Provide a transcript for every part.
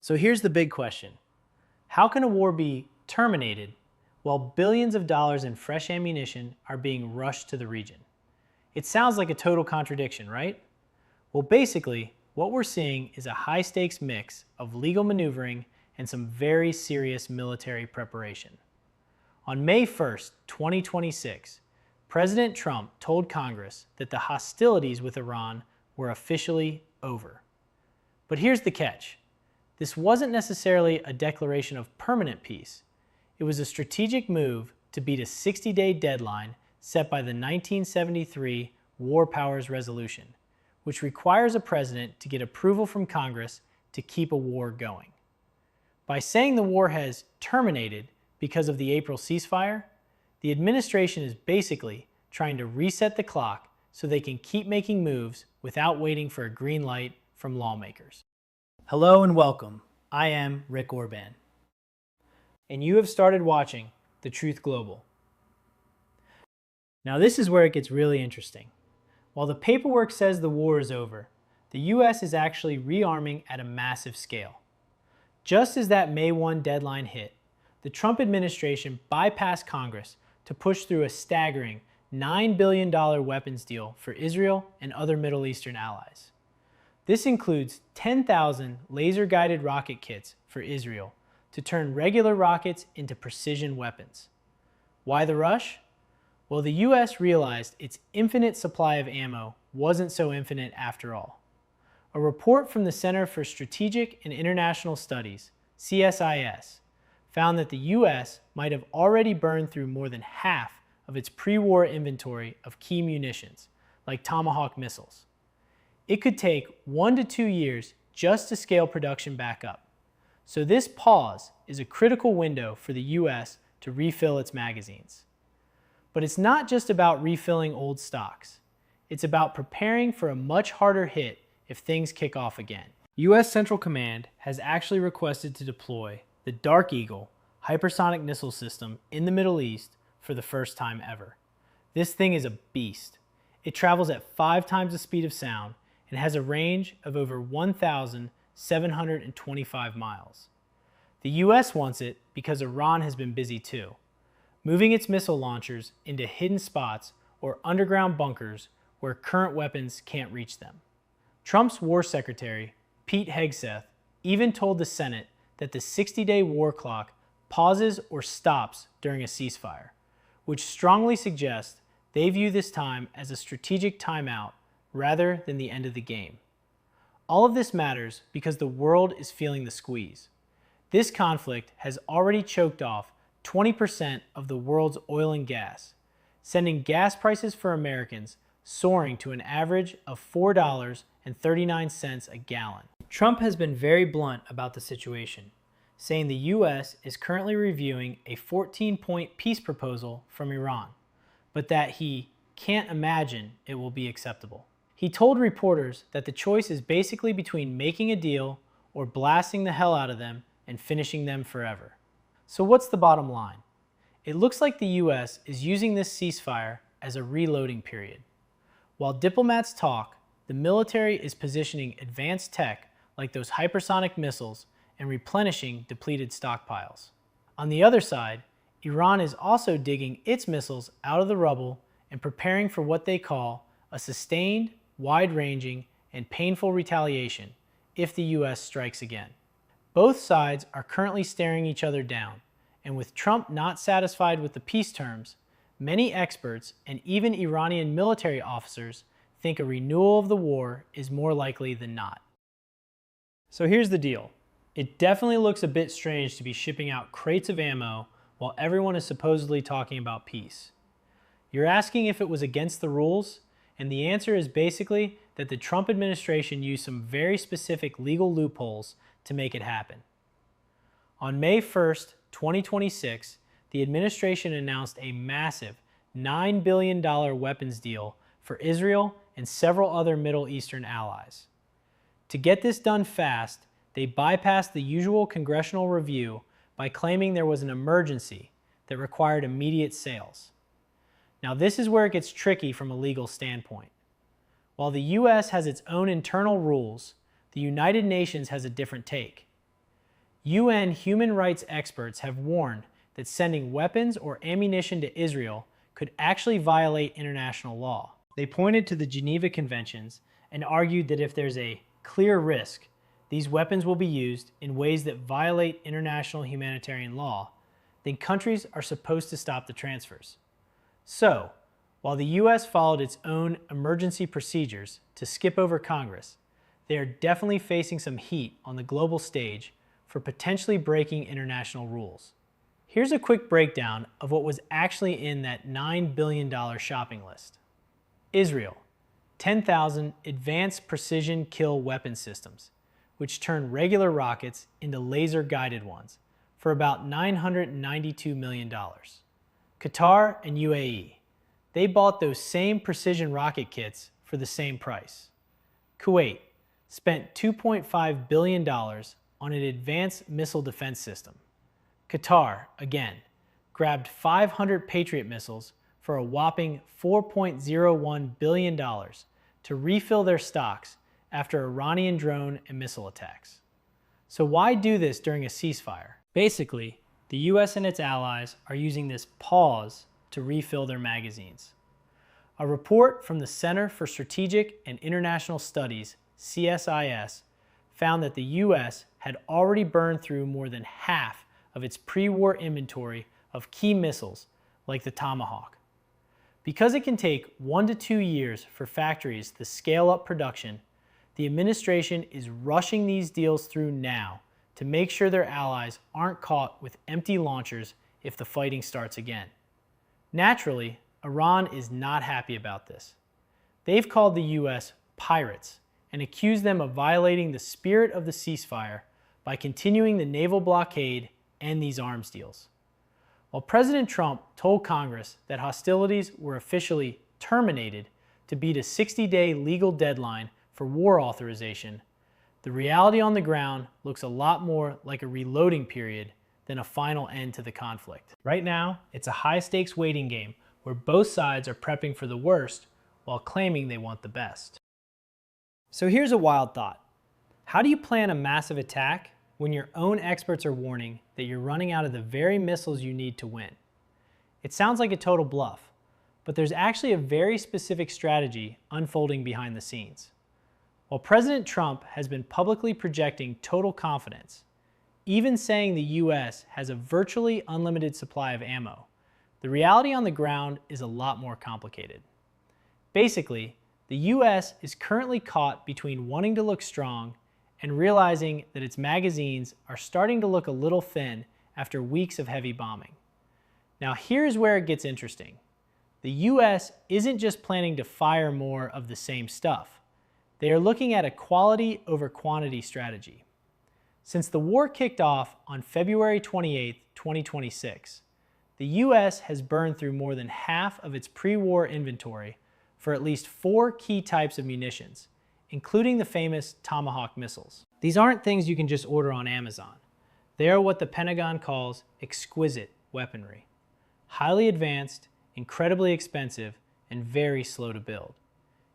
So here's the big question. How can a war be terminated while billions of dollars in fresh ammunition are being rushed to the region? It sounds like a total contradiction, right? Well, basically, what we're seeing is a high-stakes mix of legal maneuvering and some very serious military preparation. On May 1st, 2026, President Trump told Congress that the hostilities with Iran were officially over. But here's the catch. This wasn't necessarily a declaration of permanent peace. It was a strategic move to beat a 60-day deadline set by the 1973 War Powers Resolution, which requires a president to get approval from Congress to keep a war going. By saying the war has terminated because of the April ceasefire, the administration is basically trying to reset the clock so they can keep making moves without waiting for a green light from lawmakers. Hello and welcome. I am Rick Orban. And you have started watching The Truth Global. Now this is where it gets really interesting. While the paperwork says the war is over, the US is actually rearming at a massive scale. Just as that May 1 deadline hit, the Trump administration bypassed Congress to push through a staggering $9 billion weapons deal for Israel and other Middle Eastern allies. This includes 10,000 laser-guided rocket kits for Israel to turn regular rockets into precision weapons. Why the rush? Well, the US realized its infinite supply of ammo wasn't so infinite after all. A report from the Center for Strategic and International Studies, CSIS, found that the US might have already burned through more than half of its pre-war inventory of key munitions, like Tomahawk missiles. It could take 1 to 2 years just to scale production back up. So this pause is a critical window for the US to refill its magazines. But it's not just about refilling old stocks. It's about preparing for a much harder hit if things kick off again. US Central Command has actually requested to deploy the Dark Eagle hypersonic missile system in the Middle East for the first time ever. This thing is a beast. It travels at 5 times the speed of sound and has a range of over 1,725 miles. The US wants it because Iran has been busy too, moving its missile launchers into hidden spots or underground bunkers where current weapons can't reach them. Trump's War Secretary, Pete Hegseth, even told the Senate that the 60-day war clock pauses or stops during a ceasefire, which strongly suggests they view this time as a strategic timeout rather than the end of the game. All of this matters because the world is feeling the squeeze. This conflict has already choked off 20% of the world's oil and gas, sending gas prices for Americans soaring to an average of $4.39 a gallon. Trump has been very blunt about the situation, saying the US is currently reviewing a 14-point peace proposal from Iran, but that he can't imagine it will be acceptable. He told reporters that the choice is basically between making a deal or blasting the hell out of them and finishing them forever. So what's the bottom line? It looks like the US is using this ceasefire as a reloading period. While diplomats talk, the military is positioning advanced tech like those hypersonic missiles and replenishing depleted stockpiles. On the other side, Iran is also digging its missiles out of the rubble and preparing for what they call a sustained, wide-ranging, and painful retaliation if the US strikes again. Both sides are currently staring each other down, and with Trump not satisfied with the peace terms, many experts and even Iranian military officers think a renewal of the war is more likely than not. So here's the deal. It definitely looks a bit strange to be shipping out crates of ammo while everyone is supposedly talking about peace. You're asking if it was against the rules? And the answer is basically that the Trump administration used some very specific legal loopholes to make it happen. On May 1st, 2026, the administration announced a massive $9 billion weapons deal for Israel and several other Middle Eastern allies. To get this done fast, they bypassed the usual congressional review by claiming there was an emergency that required immediate sales. Now this is where it gets tricky from a legal standpoint. While the US has its own internal rules, the United Nations has a different take. UN human rights experts have warned that sending weapons or ammunition to Israel could actually violate international law. They pointed to the Geneva Conventions and argued that if there's a clear risk these weapons will be used in ways that violate international humanitarian law, then countries are supposed to stop the transfers. So, while the US followed its own emergency procedures to skip over Congress, they are definitely facing some heat on the global stage for potentially breaking international rules. Here's a quick breakdown of what was actually in that $9 billion shopping list. Israel, 10,000 advanced precision kill weapon systems, which turn regular rockets into laser-guided ones, for about $992 million. Qatar and UAE, they bought those same precision rocket kits for the same price. Kuwait spent $2.5 billion on an advanced missile defense system. Qatar, again, grabbed 500 Patriot missiles for a whopping $4.01 billion to refill their stocks after Iranian drone and missile attacks. So why do this during a ceasefire? Basically, the US and its allies are using this pause to refill their magazines. A report from the Center for Strategic and International Studies, CSIS, found that the US had already burned through more than half of its pre-war inventory of key missiles like the Tomahawk. Because it can take 1 to 2 years for factories to scale up production, the administration is rushing these deals through now to make sure their allies aren't caught with empty launchers if the fighting starts again. Naturally, Iran is not happy about this. They've called the US pirates and accused them of violating the spirit of the ceasefire by continuing the naval blockade and these arms deals. While President Trump told Congress that hostilities were officially terminated to beat a 60-day legal deadline for war authorization, the reality on the ground looks a lot more like a reloading period than a final end to the conflict. Right now, it's a high-stakes waiting game where both sides are prepping for the worst while claiming they want the best. So here's a wild thought. How do you plan a massive attack when your own experts are warning that you're running out of the very missiles you need to win? It sounds like a total bluff, but there's actually a very specific strategy unfolding behind the scenes. While President Trump has been publicly projecting total confidence, even saying the US has a virtually unlimited supply of ammo, the reality on the ground is a lot more complicated. Basically, the US is currently caught between wanting to look strong and realizing that its magazines are starting to look a little thin after weeks of heavy bombing. Now here's where it gets interesting. The US isn't just planning to fire more of the same stuff. They are looking at a quality over quantity strategy. Since the war kicked off on February 28, 2026, the US has burned through more than half of its pre-war inventory for at least 4 key types of munitions, including the famous Tomahawk missiles. These aren't things you can just order on Amazon. They are what the Pentagon calls exquisite weaponry. Highly advanced, incredibly expensive, and very slow to build.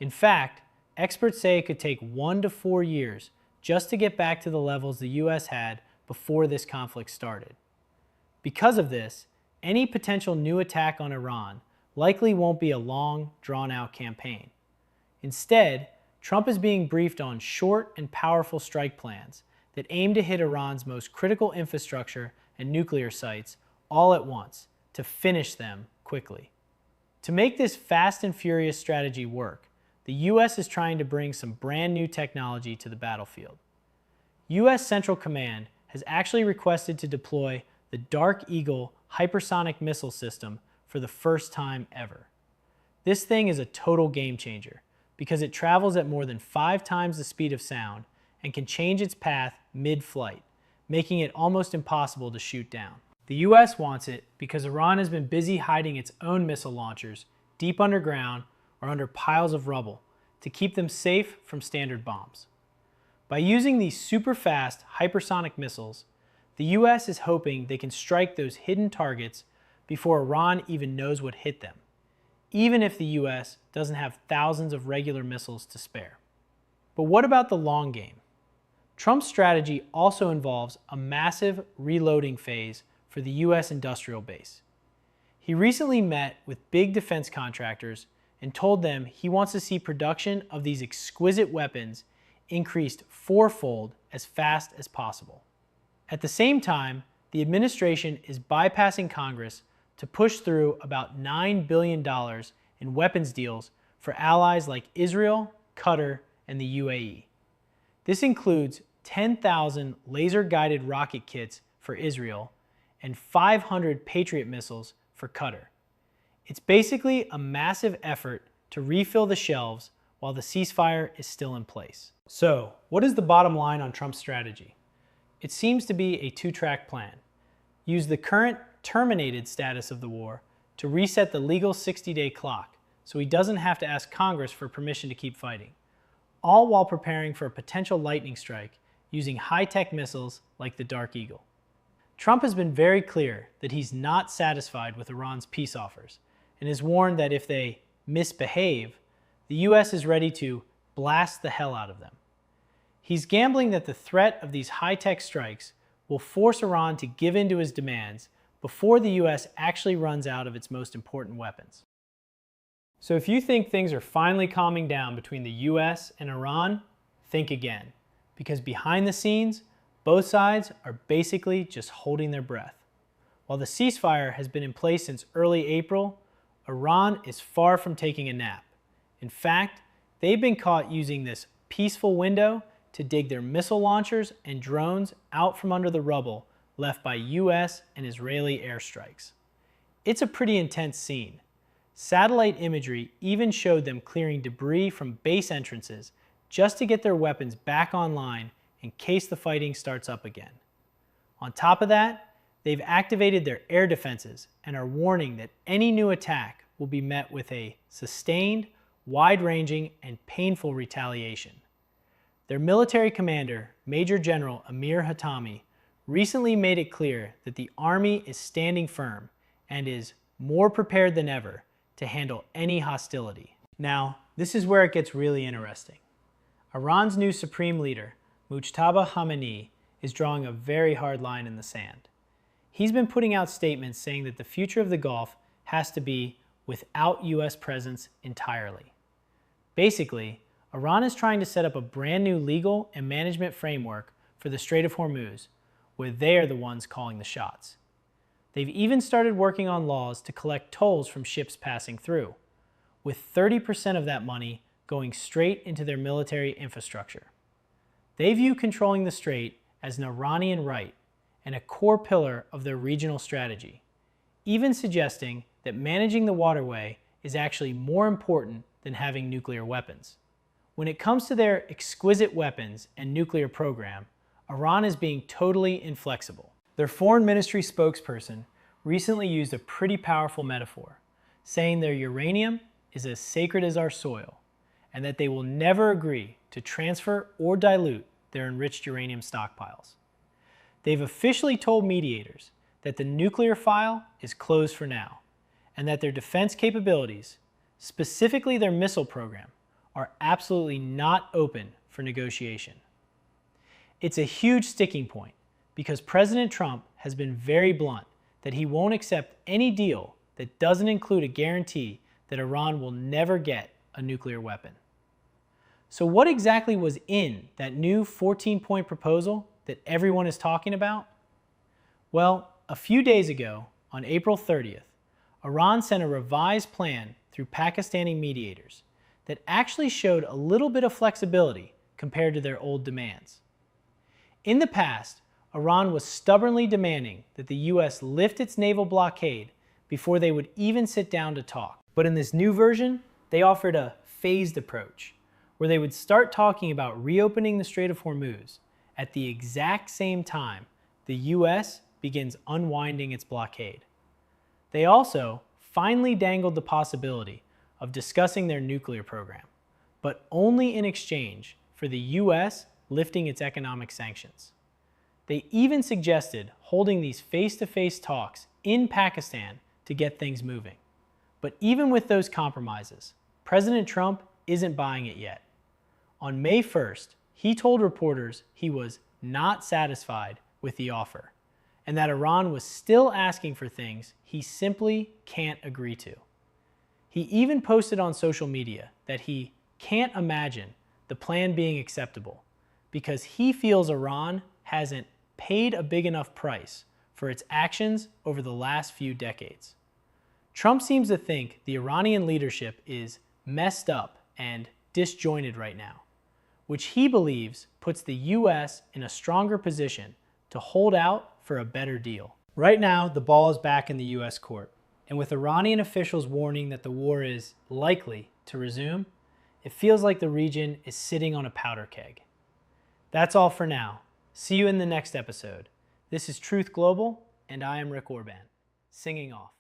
In fact, experts say it could take 1 to 4 years just to get back to the levels the US had before this conflict started. Because of this, any potential new attack on Iran likely won't be a long, drawn-out campaign. Instead, Trump is being briefed on short and powerful strike plans that aim to hit Iran's most critical infrastructure and nuclear sites all at once to finish them quickly. To make this fast and furious strategy work, the US is trying to bring some brand new technology to the battlefield. US Central Command has actually requested to deploy the Dark Eagle hypersonic missile system for the first time ever. This thing is a total game changer because it travels at more than 5 times the speed of sound and can change its path mid-flight, making it almost impossible to shoot down. The US wants it because Iran has been busy hiding its own missile launchers deep underground or under piles of rubble to keep them safe from standard bombs. By using these super fast hypersonic missiles, the US is hoping they can strike those hidden targets before Iran even knows what hit them, even if the US doesn't have thousands of regular missiles to spare. But what about the long game? Trump's strategy also involves a massive reloading phase for the U.S. industrial base. He recently met with big defense contractors and told them he wants to see production of these exquisite weapons increased fourfold as fast as possible. At the same time, the administration is bypassing Congress to push through about $9 billion in weapons deals for allies like Israel, Qatar, and the UAE. This includes 10,000 laser-guided rocket kits for Israel and 500 Patriot missiles for Qatar. It's basically a massive effort to refill the shelves while the ceasefire is still in place. So, what is the bottom line on Trump's strategy? It seems to be a two-track plan. Use the current terminated status of the war to reset the legal 60-day clock so he doesn't have to ask Congress for permission to keep fighting, all while preparing for a potential lightning strike using high-tech missiles like the Dark Eagle. Trump has been very clear that he's not satisfied with Iran's peace offers and has warned that if they misbehave, the U.S. is ready to blast the hell out of them. He's gambling that the threat of these high-tech strikes will force Iran to give in to his demands before the U.S. actually runs out of its most important weapons. So if you think things are finally calming down between the U.S. and Iran, think again, because behind the scenes, both sides are basically just holding their breath. While the ceasefire has been in place since early April, Iran is far from taking a nap. In fact, they've been caught using this peaceful window to dig their missile launchers and drones out from under the rubble left by U.S. and Israeli airstrikes. It's a pretty intense scene. Satellite imagery even showed them clearing debris from base entrances just to get their weapons back online in case the fighting starts up again. On top of that, they've activated their air defenses and are warning that any new attack will be met with a sustained, wide-ranging, and painful retaliation. Their military commander, Major General Amir Hatami, recently made it clear that the army is standing firm and is more prepared than ever to handle any hostility. Now, this is where it gets really interesting. Iran's new supreme leader, Mujtaba Khamenei, is drawing a very hard line in the sand. He's been putting out statements saying that the future of the Gulf has to be without U.S. presence entirely. Basically, Iran is trying to set up a brand new legal and management framework for the Strait of Hormuz, where they are the ones calling the shots. They've even started working on laws to collect tolls from ships passing through, with 30% of that money going straight into their military infrastructure. They view controlling the strait as an Iranian right and a core pillar of their regional strategy, even suggesting that managing the waterway is actually more important than having nuclear weapons. When it comes to their exquisite weapons and nuclear program, Iran is being totally inflexible. Their foreign ministry spokesperson recently used a pretty powerful metaphor, saying their uranium is as sacred as our soil, and that they will never agree to transfer or dilute their enriched uranium stockpiles. They've officially told mediators that the nuclear file is closed for now, and that their defense capabilities, specifically their missile program, are absolutely not open for negotiation. It's a huge sticking point because President Trump has been very blunt that he won't accept any deal that doesn't include a guarantee that Iran will never get a nuclear weapon. So what exactly was in that new 14-point proposal that everyone is talking about? Well, a few days ago, on April 30th, Iran sent a revised plan through Pakistani mediators that actually showed a little bit of flexibility compared to their old demands. In the past, Iran was stubbornly demanding that the U.S. lift its naval blockade before they would even sit down to talk. But in this new version, they offered a phased approach, where they would start talking about reopening the Strait of Hormuz at the exact same time the U.S. begins unwinding its blockade. They also finally dangled the possibility of discussing their nuclear program, but only in exchange for the U.S. lifting its economic sanctions. They even suggested holding these face-to-face talks in Pakistan to get things moving. But even with those compromises, President Trump isn't buying it yet. On May 1st, He told reporters he was not satisfied with the offer and that Iran was still asking for things he simply can't agree to. He even posted on social media that he can't imagine the plan being acceptable because he feels Iran hasn't paid a big enough price for its actions over the last few decades. Trump seems to think the Iranian leadership is messed up and disjointed right now, which he believes puts the US in a stronger position to hold out for a better deal. Right now, the ball is back in the US court, and with Iranian officials warning that the war is likely to resume, it feels like the region is sitting on a powder keg. That's all for now. See you in the next episode. This is Truth Global, and I am Rick Orban, singing off.